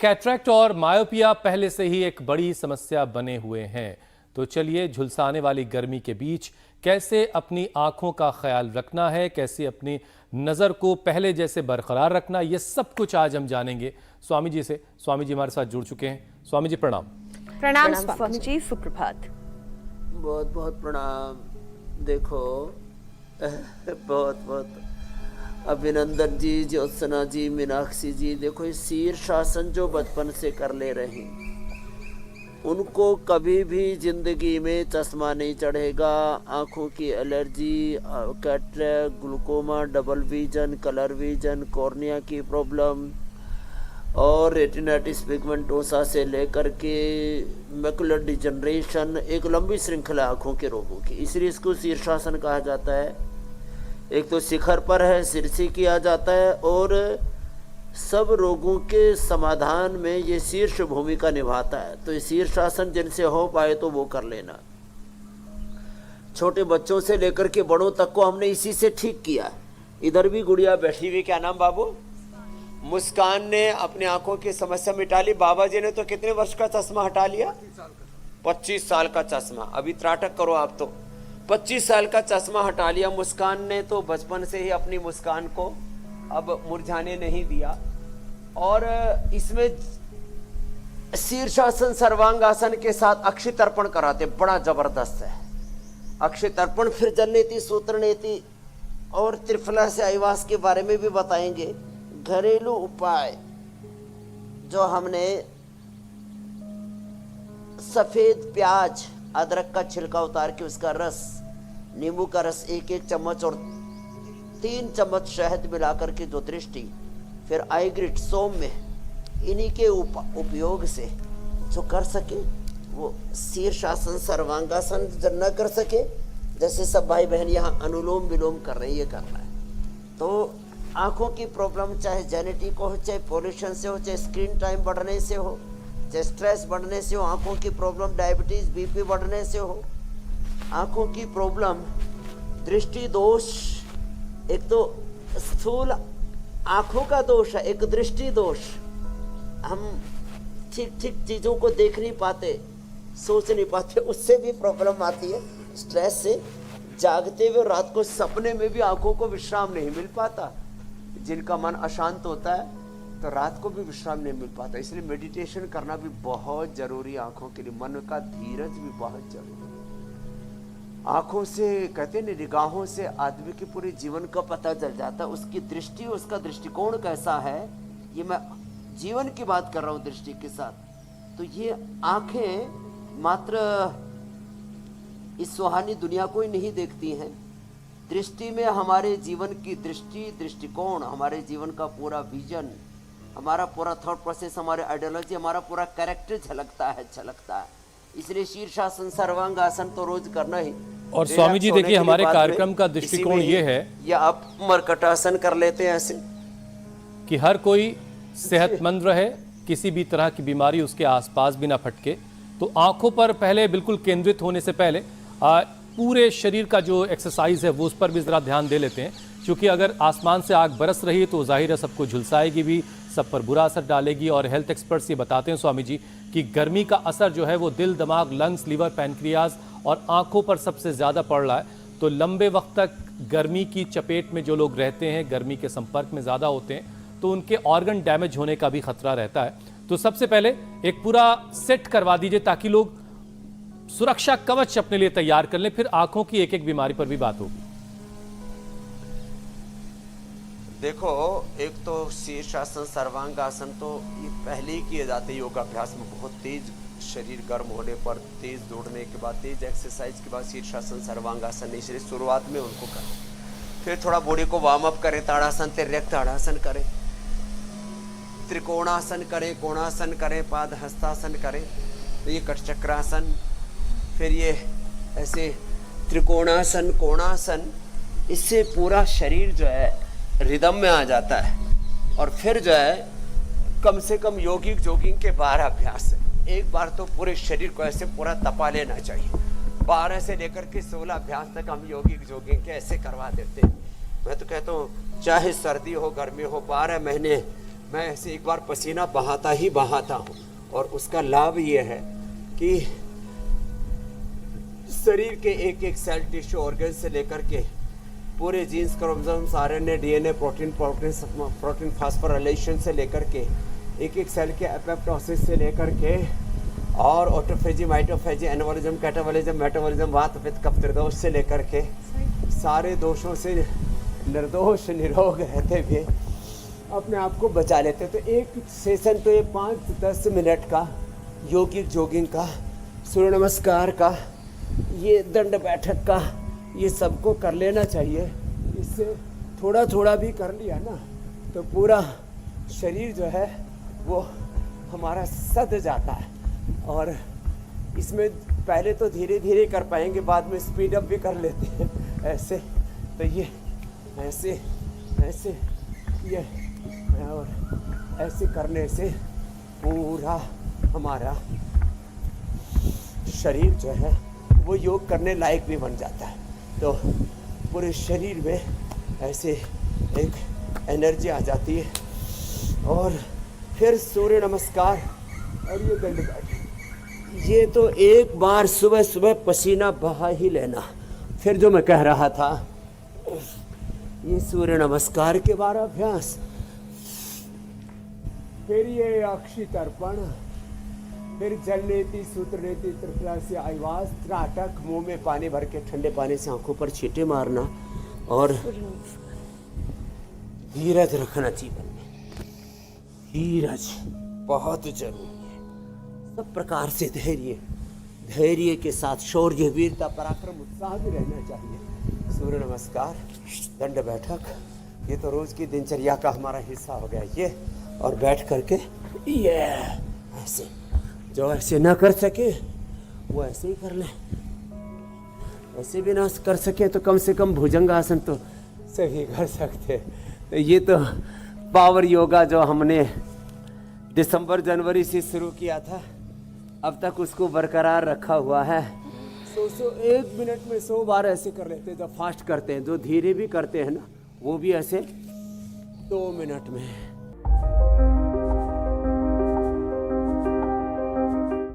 Cataract और myopia पहले से ही एक बड़ी समस्या बने हुए हैं, तो चलिए झुलसाने वाली गर्मी के बीच कैसे अपनी आंखों का ख्याल रखना है, कैसे अपनी नज़र को पहले जैसे बरकरार रखना, ये सब कुछ आज हम जानेंगे स्वामी जी से। स्वामी जी हमारे साथ जुड़ चुके हैं। स्वामी जी प्रणाम। प्रणाम स्वामी जी, सुप्रभात। बहुत बहुत प्रणाम। देखो बहुत बहुत अभिनंदन जी, ज्योत्सना जी, मीनाक्षी जी, देखो ये शीर्षासन जो बचपन से कर ले रहे उनको कभी भी जिंदगी में चश्मा नहीं चढ़ेगा। आंखों की allergy, cataract, glaucoma, double vision, colour vision, cornea की प्रॉब्लम और रेटिनाइटिस पिगमेंटोसा से लेकर के मैकुलर डिजनरेशन, एक लंबी श्रृंखला आंखों के रोगों की, इसलिए इसको शीर्षासन कहा जाता है। एक तो शिखर पर है, सिर से किया जाता है और सब रोगों के समाधान में ये शीर्ष भूमिका निभाता है। तो ये शीर्षासन जिनसे हो पाए तो वो कर लेना। छोटे बच्चों से लेकर के बड़ों तक को हमने इसी से ठीक किया। इधर भी गुड़िया बैठी हुई, क्या नाम बाबू? मुस्कान ने अपनी आंखों की समस्या मिटा ली। बाबा जी ने तो कितने वर्ष का चश्मा हटा लिया? 25 साल का चश्मा। अभी त्राटक करो आप तो। 25 साल का चश्मा हटा लिया। मुस्कान ने तो बचपन से ही अपनी मुस्कान को अब मुरझाने नहीं दिया। और इसमें शीर्षासन सर्वांगासन के साथ अक्षि तर्पण कराते, बड़ा जबरदस्त है। अक्षि तर्पण, फिर जलनेति, सूत्रनेति और त्रिफला से आईवास के बारे में भी बताएंगे। घरेलू उपाय जो हमने सफेद प्याज, अदरक का छिलका उतार के उसका रस, नींबू का रस 1-1 चम्मच और 3 चम्मच शहद मिलाकर के जो दृष्टि, फिर आईग्रिट, सौम्य, इन्हीं के उपयोग से जो कर सके वो शीर्षासन सर्वांगासन न कर सके, जैसे सब भाई बहन यहाँ अनुलोम विलोम कर रहे हैं, ये करना है। तो आंखों की प्रॉब्लम चाहे जेनेटिक हो, चाहे पोल्यूशन से हो, चाहे स्क्रीन टाइम बढ़ने से हो, चाहे स्ट्रेस बढ़ने से हो, आंखों की प्रॉब्लम डायबिटीज, बीपी बढ़ने से हो, आंखों की प्रॉब्लम दृष्टि दोष, एक तो स्थूल आंखों का दोष है, एक दृष्टि दोष। हम ठीक ठीक चीजों को देख नहीं पाते, सोच नहीं पाते, उससे भी प्रॉब्लम आती है। स्ट्रेस से जागते हुए रात को सपने में भी आंखों को विश्राम नहीं मिल पाता। जिनका मन अशांत होता है तो रात को भी विश्राम नहीं मिल पाता। इसलिए मेडिटेशन करना भी बहुत जरूरी है आंखों के लिए। मन का धीरज भी बहुत जरूरी है। आंखों से कहते हैं, निगाहों से आदमी के पूरे जीवन का पता चल जाता है, उसकी दृष्टि, उसका दृष्टिकोण कैसा है। ये मैं जीवन की बात कर रहा हूँ दृष्टि के साथ। तो ये आंखें मात्र इस सुहानी दुनिया को ही नहीं देखती हैं। दृष्टि में हमारे जीवन की दृष्टि, दृष्टिकोण, हमारे जीवन का पूरा विजन, हमारा पूरा थॉट प्रोसेस, हमारे आइडियोलॉजी, हमारा पूरा कैरेक्टर झलकता है। इसलिए शीर्षासन सर्वांगासन तो रोज करना ही। और स्वामी जी देखिए, हमारे कार्यक्रम का दृष्टिकोण ये है, या आप मरकटासन कर लेते हैं ऐसे कि हर कोई सेहतमंद रहे, किसी भी तरह की बीमारी उसके आसपास भी ना फटके। तो आंखों पर पहले बिल्कुल केंद्रित होने से पहले पूरे शरीर का जो एक्सरसाइज है वो उस पर भी ज़रा ध्यान दे लेते हैं। क्योंकि अगर आसमान से आग बरस रही है तो जाहिर है सबको झुलसाएगी भी, सब पर बुरा असर डालेगी। और हेल्थ एक्सपर्ट्स ये बताते हैं स्वामी जी कि गर्मी का असर जो है वो दिल, दिमाग, लंग्स, लीवर, पैनक्रियाज और आंखों पर सबसे ज़्यादा पड़ रहा है। तो लंबे वक्त तक गर्मी की चपेट में जो लोग रहते हैं, गर्मी के संपर्क में ज़्यादा होते हैं, तो उनके ऑर्गन डैमेज होने का भी खतरा रहता है। तो सबसे पहले एक पूरा सेट करवा दीजिए ताकि लोग सुरक्षा कवच अपने लिए तैयार कर लें, फिर आंखों की एक एक बीमारी पर भी बात होगी। देखो, एक तो शीर्षासन सर्वांगासन तो ये पहले ही किए जाते हैं योगाभ्यास में। बहुत तेज शरीर गर्म होने पर, तेज दौड़ने के बाद, तेज एक्सरसाइज के बाद शीर्षासन सर्वांगासन, इसलिए शुरुआत में उनको करें। फिर थोड़ा बॉडी को वार्म अप करें, ताड़ासन, तिर्यक ताड़ासन करें, त्रिकोणासन करें, कोणासन करें, पाद हस्तासन करें। तो ये कटचक्रासन, फिर ये ऐसे त्रिकोणासन, कोणासन, इससे पूरा शरीर जो है रिदम में आ जाता है। और फिर जो है कम से कम यौगिक जोगिंग के 12 अभ्यास है। एक बार तो पूरे शरीर को ऐसे पूरा तपा लेना चाहिए। 12 से लेकर के 16 अभ्यास तक हम यौगिक जोगिंग के ऐसे करवा देते हैं। मैं तो कहता हूँ चाहे सर्दी हो गर्मी हो, 12 महीने मैं ऐसे एक बार पसीना बहाता ही बहाता हूँ। और उसका लाभ ये है कि शरीर के एक एक सेल, टिश्यू, ऑर्गन से लेकर के पूरे genes, chromosomes, RNA, DNA, protein phosphorylation से लेकर के एक एक सेल के एपोप्टोसिस से लेकर के और ऑटोफेजी, माइटोफेजी, एनाबॉलिज्म, कैटाबॉलिज्म, मेटाबॉलिज्म, वात, पित्त, कफ, त्रिदोष से लेकर के सारे दोषों से निर्दोष निरोग रहते हुए अपने आप को बचा लेते। तो एक सेशन तो ये 5-10 मिनट का योगिक जोगिंग का, सूर्य नमस्कार का, ये दंड बैठक का, ये सबको कर लेना चाहिए। इससे थोड़ा थोड़ा भी कर लिया ना तो पूरा शरीर जो है वो हमारा सध जाता है। और इसमें पहले तो धीरे धीरे कर पाएंगे, बाद में स्पीड अप भी कर लेते हैं ऐसे। तो ये ऐसे ऐसे ये और ऐसे करने से पूरा हमारा शरीर जो है वो योग करने लायक भी बन जाता है। तो पूरे शरीर में ऐसे एक एनर्जी आ जाती है। और फिर सूर्य नमस्कार और ये दंड बैठक, ये तो एक बार सुबह सुबह पसीना बहा ही लेना। फिर जो मैं कह रहा था, ये सूर्य नमस्कार के 12 अभ्यास, फिर ये अक्षि तर्पण, फिर जल नीति, सूत्र नीति, त्रिफला से आवाज, त्राटक, मुंह में पानी भर के ठंडे पानी से आंखों पर छींटे मारना और धीरज रखना जीवन में। धीरज बहुत जरूरी है। सब प्रकार से धैर्य के साथ शौर्य, वीरता, पराक्रम, उत्साह भी रहना चाहिए। सूर्य नमस्कार, दंड बैठक, ये तो रोज की दिनचर्या का हमारा हिस्सा हो गया ये। और बैठ करके ये ऐसे, जो ऐसे ना कर सके वो ऐसे ही कर ले। ऐसे भी ना कर सके तो कम से कम भुजंगासन तो सभी कर सकते। तो ये तो पावर योगा जो हमने दिसंबर जनवरी से शुरू किया था, अब तक उसको बरकरार रखा हुआ है। 1 मिनट में 100 बार ऐसे कर लेते हैं। जब फास्ट करते हैं, जो धीरे भी करते हैं ना, वो भी ऐसे 2 मिनट में